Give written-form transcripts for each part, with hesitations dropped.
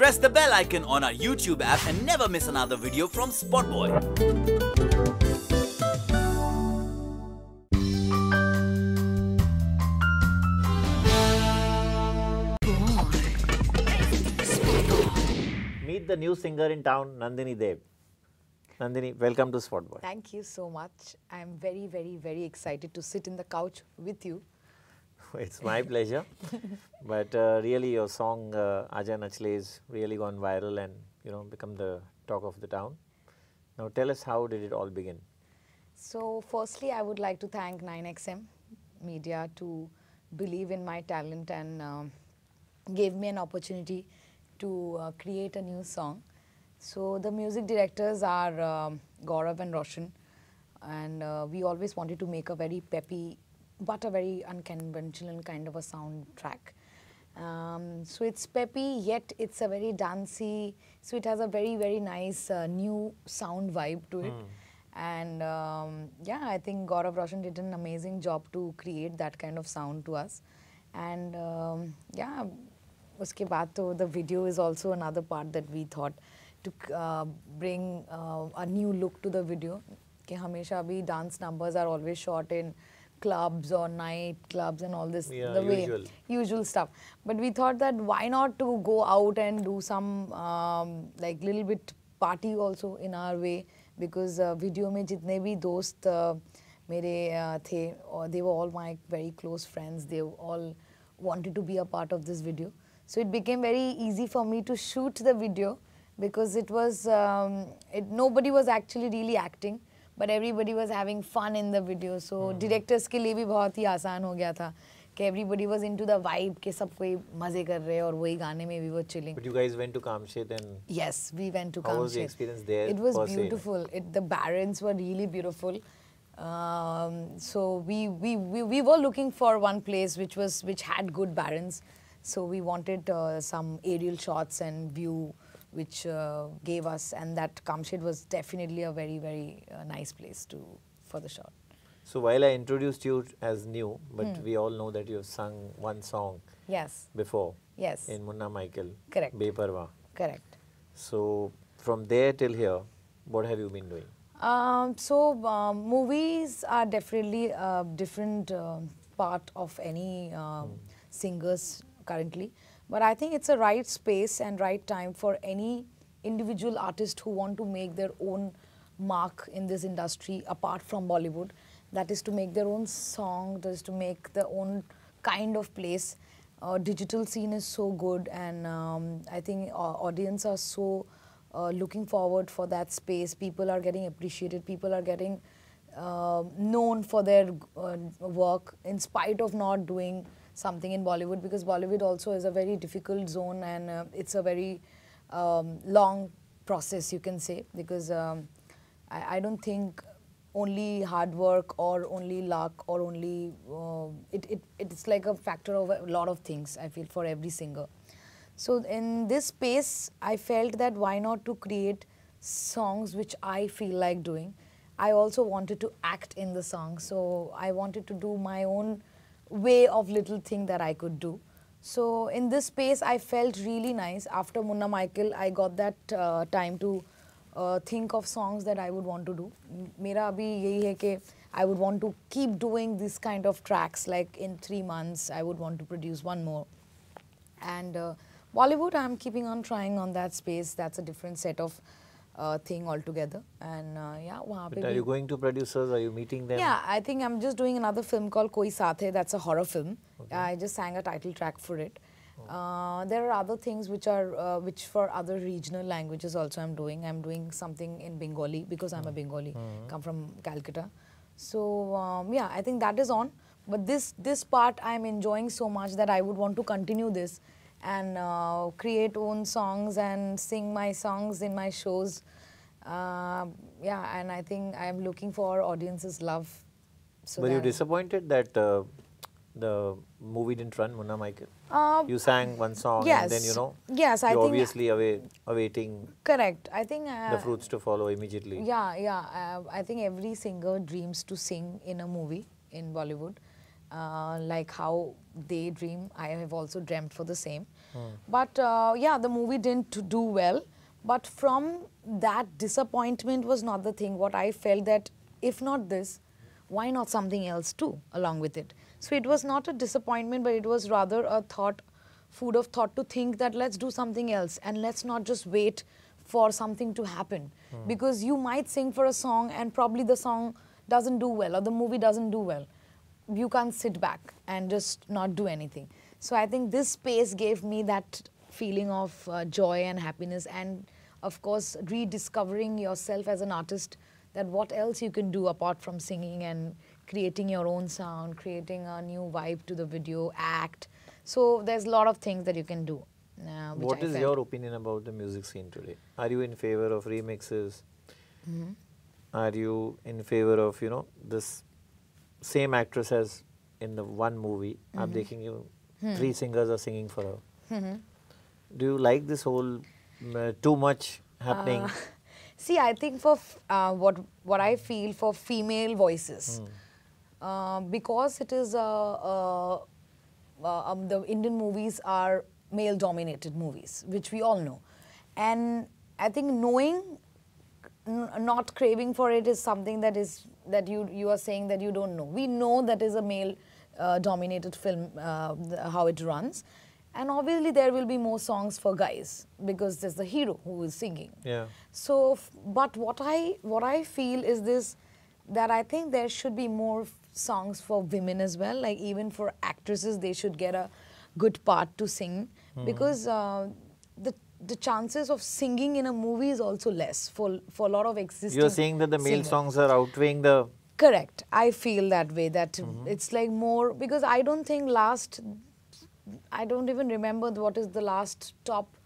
Press the bell icon on our YouTube app and never miss another video from SpotboyE. Meet the new singer in town, Nandini Deb. Nandini, welcome to SpotboyE. Thank you so much. I'm very, very, very excited to sit in the couch with you. It's my pleasure. But really, your song Aaja Nachle is really gone viral and become the talk of the town. Now, tell us, how did it all begin? So, firstly, I would like to thank 9XM Media to believe in my talent and gave me an opportunity to create a new song. So the music directors are Gaurav and Roshan, and we always wanted to make a very peppy but a very unconventional kind of a soundtrack. So it's peppy, yet it's a very dancey, so it has a very, very nice new sound vibe to it. And yeah, I think Gaurav Roshan did an amazing job to create that kind of sound to us. And yeah, uske baad to the video is also another part that we thought to bring a new look to the video. Ki hamesha abhi dance numbers are always shot in clubs or night clubs and all this, yeah, the usual stuff. But we thought that why not to go out and do some like little bit party also in our way, because video mein jitne bhi dost mere the, or they were all my very close friends. They all wanted to be a part of this video. So it became very easy for me to shoot the video, because it was, nobody was actually really acting, but everybody was having fun in the video. So directors के लिए भी बहुत ही आसान हो गया था कि everybody was into the vibe कि सब कोई मजे कर रहे हैं और वही गाने में we were chilling. But you guys went to Kamshet and... Yes, we went to Kamshet. How was the experience there? It was beautiful. The barons were really beautiful. So we were looking for one place which had good barons. So we wanted some aerial shots and view which gave us, and that Kamshet was definitely a very, very nice place for the shot. So while I introduced you as new, but we all know that you have sung one song before. Yes. In Munna Michael. Correct. Beparwa. Correct. So from there till here, what have you been doing? Movies are definitely a different part of any singers currently. But I think it's a right space and right time for any individual artist who want to make their own mark in this industry apart from Bollywood. That is to make their own song, that is to make their own kind of place. Digital scene is so good, and I think audience are so looking forward for that space. People are getting appreciated, people are getting known for their work in spite of not doing something in Bollywood, because Bollywood also is a very difficult zone, and it's a very long process, you can say, because I don't think only hard work or only luck or only it's like a factor of a lot of things, I feel, for every singer. So in this space, I felt that why not to create songs which I feel like doing. I also wanted to act in the song, so I wanted to do my own way of little thing that I could do. So in this space, I felt really nice. After Munna Michael, I got that time to think of songs that I would want to do. Mera abhi yahi hai ke I would want to keep doing this kind of tracks. Like in 3 months, I would want to produce one more. And Bollywood, I'm keeping on trying on that space. That's a different set of thing altogether. And yeah, but are you going to producers? Are you meeting them? Yeah, I think I'm just doing another film called Koi Saath. That's a horror film. Okay. I just sang a title track for it. There are other things which are which for other regional languages also I'm doing. I'm doing something in Bengali because I'm a Bengali, come from Calcutta. So yeah, I think that is on. But this part I'm enjoying so much that I would want to continue this and create own songs and sing my songs in my shows. Yeah, and I think I'm looking for audience's love. So were you disappointed that the movie didn't run, Munna Michael? You sang one song, yes, and then yes, I you're think obviously awaiting correct. I think the fruits to follow immediately. Yeah. I think every singer dreams to sing in a movie in Bollywood. Like how they dream, I have also dreamt for the same. But yeah, the movie didn't do well. But from that, disappointment was not the thing. What I felt that if not this, why not something else too along with it? So it was not a disappointment, but it was rather a thought, food of thought to think that let's do something else and let's not just wait for something to happen. Because you might sing for a song and probably the song doesn't do well or the movie doesn't do well. You can't sit back and just not do anything. So I think this space gave me that feeling of joy and happiness, and of course rediscovering yourself as an artist, that what else you can do apart from singing and creating your own sound, creating a new vibe to the video, act. So there's a lot of things that you can do. What is your opinion about the music scene today? Are you in favor of remixes? Are you in favor of, you know, this same actress as in the one movie, I'm taking you, 3 singers are singing for her. Do you like this whole too much happening? See, I think for what I feel for female voices, because it is the Indian movies are male-dominated movies, which we all know, and I think knowing, not craving for it is something that you are saying that you don't know. We know that is a male-dominated film, how it runs. And obviously there will be more songs for guys because there's the hero who is singing. Yeah. So, but what I feel is this, that I think there should be more songs for women as well. Like even for actresses, they should get a good part to sing, because the chances of singing in a movie is also less for a lot of existing. You're saying that the male singers. songs are outweighing the. Correct. I feel that way. That it's like more, because I don't think I don't even remember what is the last top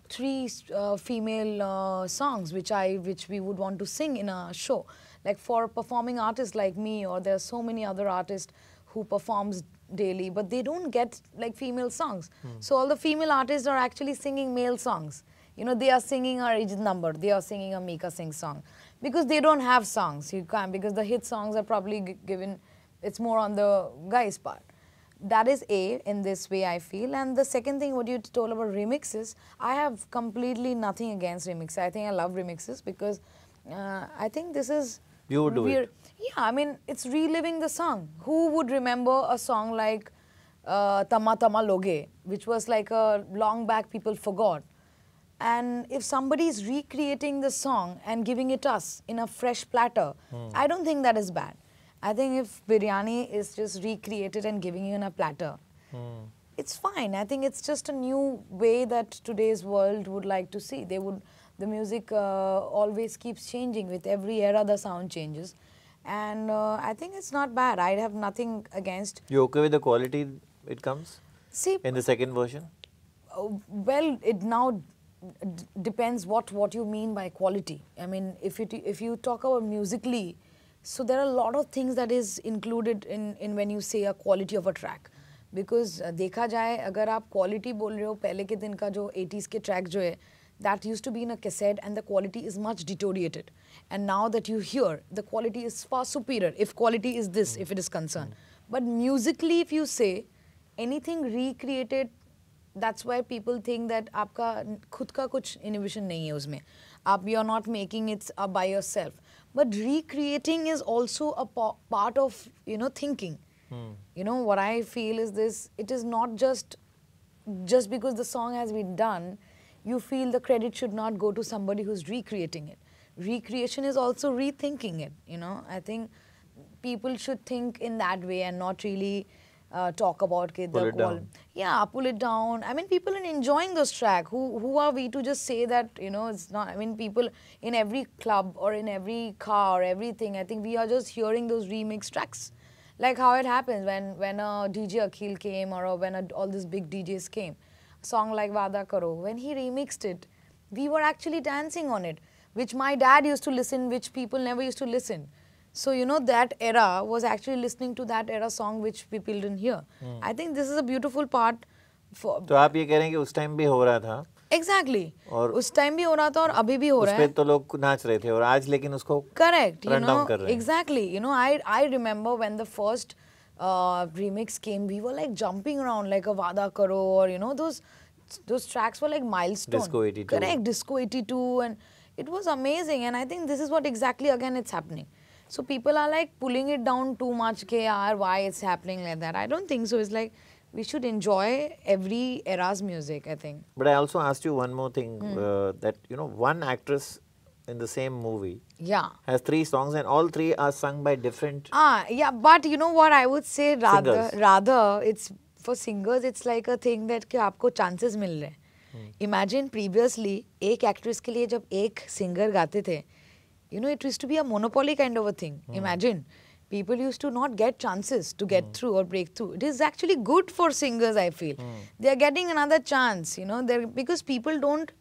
3 female songs which we would want to sing in a show. Like for performing artists like me, or there are so many other artists who performs daily, but they don't get like female songs. So all the female artists are actually singing male songs. You know, they are singing a Arijit number, they are singing a Mika Singh song, because they don't have songs. You can't, because the hit songs are probably given, it's more on the guy's part. That is A, in this way I feel. And the second thing, what you told about remixes, I have completely nothing against remixes. I think I love remixes because I think this is... You would do it. Yeah, I mean, it's reliving the song. Who would remember a song like Tama Tama Loge, which was like a long back people forgot. And if somebody is recreating the song and giving it us in a fresh platter, I don't think that is bad. I think if biryani is just recreated and giving you in a platter, it's fine. I think it's just a new way that today's world would like to see. The music always keeps changing. With every era, the sound changes. And I think it's not bad. I have nothing against. You okay with the quality it comes? See, in the second version? Well, it now depends what you mean by quality. I mean, if you talk about musically, so there are a lot of things that is included in when you say a quality of a track. Because देखा जाए, अगर आप quality बोल रहे हो, पहले के दिन का जो 80s के track जो है, that used to be in a cassette and the quality is much deteriorated. And now that you hear, the quality is far superior, if quality is this, if it is concerned. But musically, if you say, anything recreated, that's why people think that आपका खुद का कुछ innovation नहीं है उसमें. You're not making it by yourself. But recreating is also a part of, you know, thinking. You know, what I feel is this, it is not just because the song has been done, you feel the credit should not go to somebody who's recreating it. Recreation is also rethinking it, you know. I think people should think in that way and not really talk about the quality. Yeah, pull it down. I mean, people are enjoying those tracks. Who are we to just say that, you know, it's not, I mean, people in every club or in every car or everything, I think we are just hearing those remix tracks. Like how it happens when a DJ Akhil came, or when all these big DJs came. A song like Vada Karo, when he remixed it, we were actually dancing on it, which my dad used to listen, which people never used to listen. So, you know, that era was actually listening to that era song which people didn't hear. I think this is a beautiful part for... तो आप ये कह रहे हैं कि उस time भी हो रहा था? Exactly. और उस टाइम भी हो रहा था और अभी भी हो रहा है. उस पे तो लोग नाच रहे थे और आज लेकिन उसको correct, run you down know, कर रहे हैं. exactly. You know, I remember when the first remix came, we were like jumping around like a Vada Karo, or you know, those tracks were like milestone. Disco 82. Correct, Disco 82, and it was amazing. And I think this is what exactly again it's happening. So people are like pulling it down too much, yaar, why it's happening like that. I don't think so. It's like we should enjoy every era's music, I think. But I also asked you one more thing, that you know, one actress in the same movie has 3 songs and all 3 are sung by different yeah, but you know what I would say, singers. rather it's for singers, it's like a thing that कि आपको chances मिल रहे हैं. Imagine previously एक actress के लिए जब एक singer गाते थे, you know, it used to be a monopoly kind of a thing. Imagine people used to not get chances to get through or break through. It is actually good for singers, I feel. They are getting another chance, you know, because people don't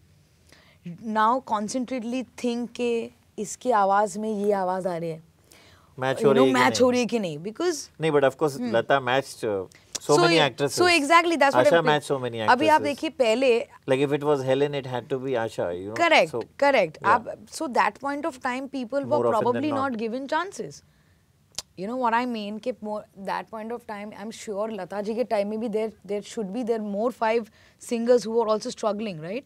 now concentratedly think कि इसकी आवाज में ये आवाज आ रही है, match you know, match हो रही है कि नहीं, because नहीं, but of course Lata matched so many actresses. So exactly, that's what Asha matched so many actresses. अभी आप देखिए पहले, like if it was Helen, it had to be Asha, you know. correct, so, correct. yeah. So that point of time, people More were often probably than not. not given chances. You know what I mean? कि that point of time, I'm sure Lata ji के time में भी there should be more 5 singers who are also struggling, right?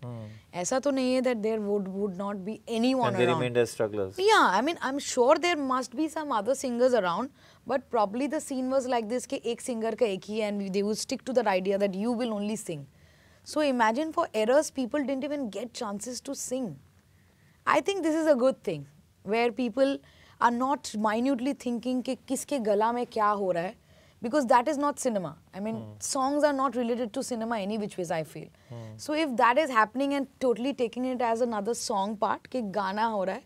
ऐसा तो नहीं है that there would not be anyone and they around. remained as strugglers. Yeah, I mean, I'm sure there must be some other singers around, but probably the scene was like this कि एक singer का एक ही, and they would stick to that idea that you will only sing. So imagine for eras, people didn't even get chances to sing. I think this is a good thing, where people are not minutely thinking कि किसके गला में क्या हो रहा है, because that is not cinema. I mean, songs are not related to cinema any which ways, I feel. So if that is happening and totally taking it as another song part कि गाना हो रहा है,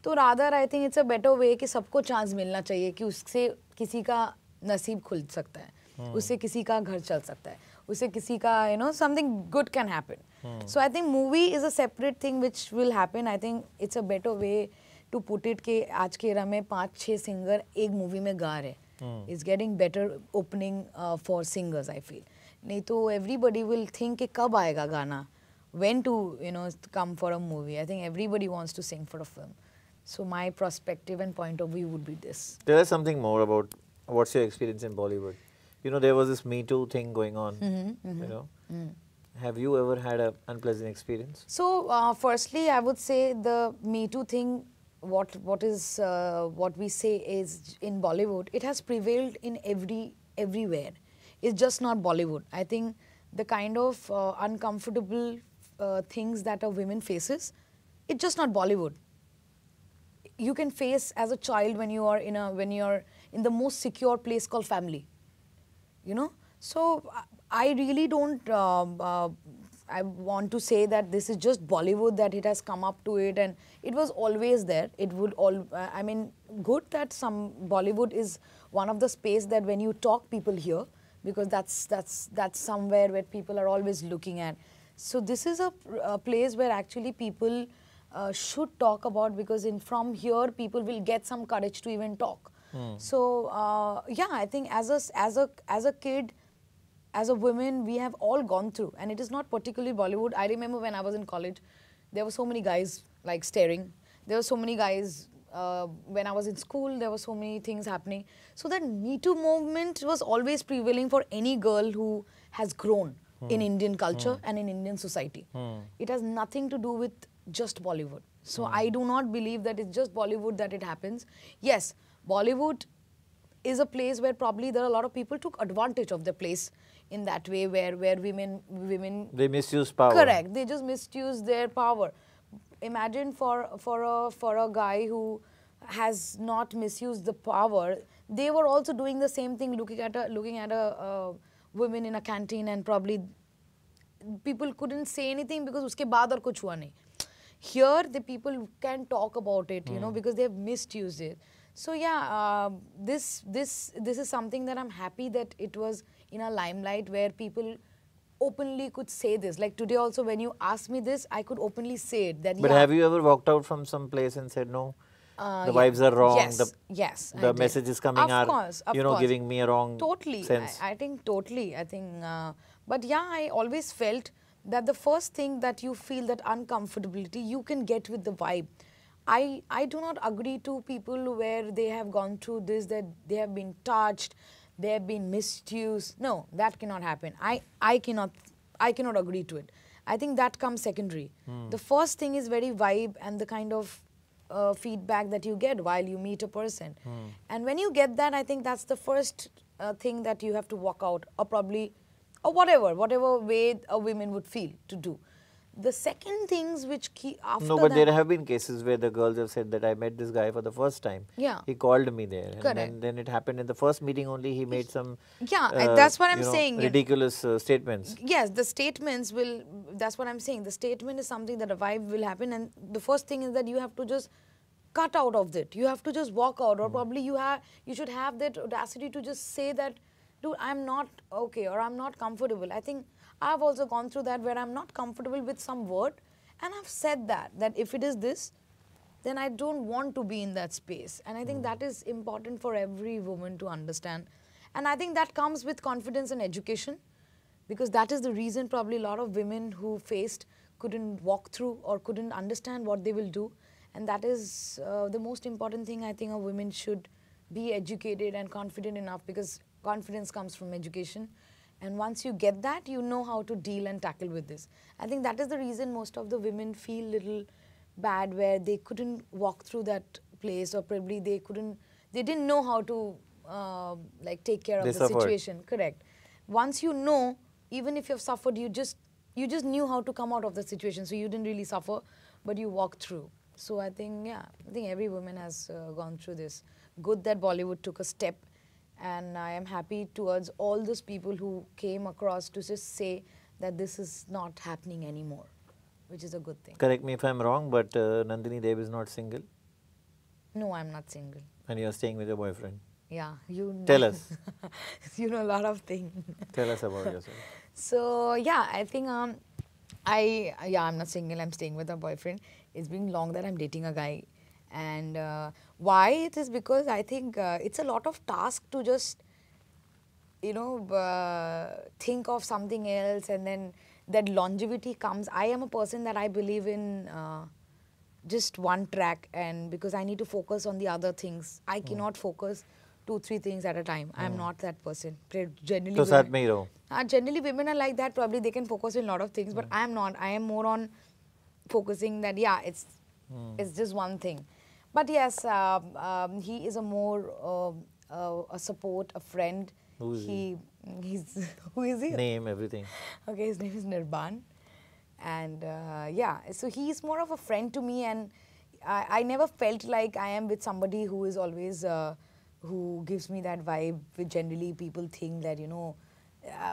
तो rather I think it's a better way कि सबको chance मिलना चाहिए कि उससे किसी का नसीब खुल सकता है, उससे किसी का घर चल सकता है, उससे किसी का, you know, something good can happen. So I think movie is a separate thing which will happen. I think it's a better way to put it कि आज के era में 5-6 singer एक movie में गा रहे. It's getting better opening for singers, I feel. नहीं तो everybody will think कि कब आएगा गाना, when to, you know, come for a movie. I think everybody wants to sing for a film. So my perspective and point of view would be this. Tell us something more about what's your experience in Bollywood. You know, there was this Me Too thing going on, you know. Have you ever had an unpleasant experience? So firstly, I would say the Me Too thing, what we say is in Bollywood, it has prevailed in everywhere. It's just not Bollywood. I think the kind of uncomfortable things that a woman faces, it's just not Bollywood. You can face as a child when you are in the most secure place called family. You know, so I really don't. I want to say that this is just Bollywood, that it has come up to it, and it was always there. It would all. I mean, good that some Bollywood is one of the space that when you talk, people hear, because that's somewhere where people are always looking at. So this is a place where actually people should talk about, because from here people will get some courage to even talk. So yeah, I think as a kid, as a woman, we have all gone through, and it is not particularly Bollywood. I remember when I was in college, there were so many guys like staring. There were so many guys when I was in school. There were so many things happening. So that Me Too movement was always prevailing for any girl who has grown in Indian culture and in Indian society. It has nothing to do with just Bollywood. So I do not believe that it's just Bollywood that it happens. Yes, Bollywood is a place where probably there are a lot of people took advantage of the place in that way, where women they misuse power. Correct. They just misuse their power. Imagine for a guy who has not misused the power, they were also doing the same thing, looking at a woman in a canteen, and probably people couldn't say anything because uske baad aur kuch hua nahi. Here the people can talk about it, you know, because they have misused it. So yeah, this is something that I'm happy that it was in a limelight where people openly could say this. Like today also, when you asked me this, I could openly say it. That but yeah, have you ever walked out from some place and said, no, the vibes are wrong, yes, the messages coming are, you know, giving me a wrong sense? I think totally. I think, but yeah, I always felt that the first thing that you feel, that uncomfortability, you can get with the vibe. I do not agree to people where they have gone through this, that they have been touched, there have been misuse. No, that cannot happen. I cannot agree to it. I think that comes secondary. The first thing is very vibe and the kind of feedback that you get while you meet a person. And when you get that, I think that's the first thing that you have to walk out, or probably, or whatever way a woman would feel to do. The second things which after No, but that, there have been cases where the girls have said that I met this guy for the first time. Yeah. He called me there. Correct. And then it happened in the first meeting only. He made some that's what I'm saying. ridiculous statements. Yes, the statements will, that's what I'm saying. The statement is something that a vibe will happen, and the first thing is that you have to just cut out of it. You have to just walk out, or probably you should have that audacity to just say that, dude, I'm not okay, or I'm not comfortable. I think I've also gone through that where I'm not comfortable with some word, and I've said that if it is this, then I don't want to be in that space. And I think that is important for every woman to understand. And I think that comes with confidence and education, because that is the reason probably a lot of women who faced couldn't walk through or couldn't understand what they will do. And that is the most important thing. I think a woman should be educated and confident enough, because confidence comes from education. And once you get that, you know how to deal and tackle with this. I think that is the reason most of the women feel little bad, where they couldn't walk through that place, or probably they didn't know how to like take care of the situation. Correct. Once you know, even if you've suffered, you just knew how to come out of the situation. So you didn't really suffer, but you walked through. So I think, yeah, I think every woman has gone through this. Good that Bollywood took a step. And I am happy towards all those people who came across to just say that this is not happening anymore, which is a good thing. Correct me if I'm wrong, but Nandini Deb is not single. No, I'm not single. And you're staying with your boyfriend. Yeah, you know. Tell us. You know a lot of things. Tell us about yourself. So, yeah, I think I'm not single. I'm staying with a boyfriend. It's been long that I'm dating a guy. And why it is because I think it's a lot of task to just, think of something else, and then that longevity comes. I am a person that I believe in just one track, and because I need to focus on the other things. I cannot focus 2-3 things at a time. I am not that person. Generally, So Saath mein hi raho. Generally women are like that. Probably they can focus on a lot of things, but I am not. I am more on focusing that, yeah, it's just one thing. But yes, he is a more a support, a friend. Who is he? Who is he? Name, everything. Okay, his name is Nirban. And yeah, so he's more of a friend to me, and I never felt like I am with somebody who is always, who gives me that vibe, which generally people think that,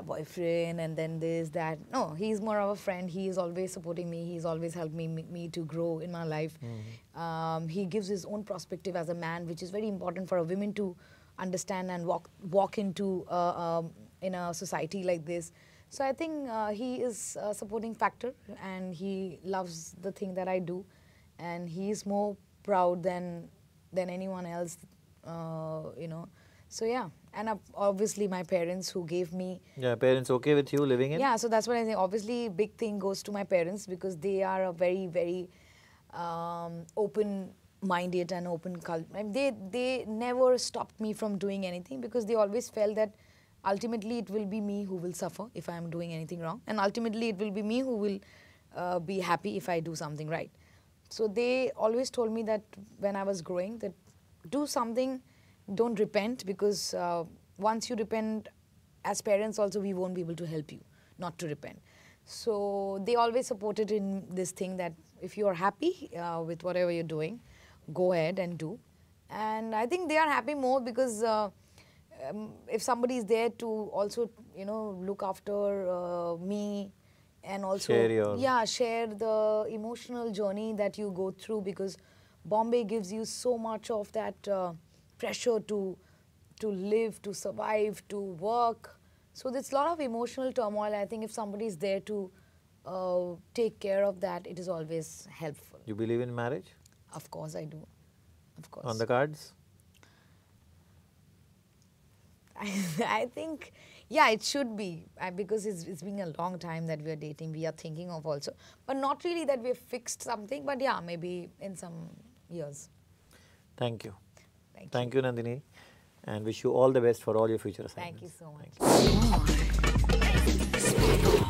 boyfriend and then this, that. No, he's more of a friend. He is always supporting me. He's always helped me to grow in my life. He gives his own perspective as a man, which is very important for a woman to understand and walk into in a society like this. So I think he is a supporting factor, and he loves the thing that I do, and he is more proud than anyone else, So yeah, and obviously my parents who gave me... Yeah, parents okay with you living in? Yeah, so that's what I think. Obviously, big thing goes to my parents, because they are a very, very open-minded and open culture. I mean, they never stopped me from doing anything, because they always felt that ultimately it will be me who will suffer if I am doing anything wrong, and ultimately it will be me who will be happy if I do something right. So they always told me that when I was growing, that do something, don't repent, because once you repent, as parents also, we won't be able to help you not to repent. So they always supported in this thing that if you are happy with whatever you're doing, go ahead and do. And I think they are happy more because if somebody is there to also, look after me, and also share the emotional journey that you go through, because Bombay gives you so much of that pressure to live, to survive, to work. So there's a lot of emotional turmoil. I think if somebody is there to take care of that, it is always helpful. You believe in marriage? Of course I do. Of course. On the cards? I think, yeah, it should be, because it's been a long time that we are dating. We are thinking of also, but not really that we've fixed something, but yeah, maybe in some years. Thank you. Thank you. Thank you, Nandini. and wish you all the best for all your future Thank assignments. you so much. Thank you.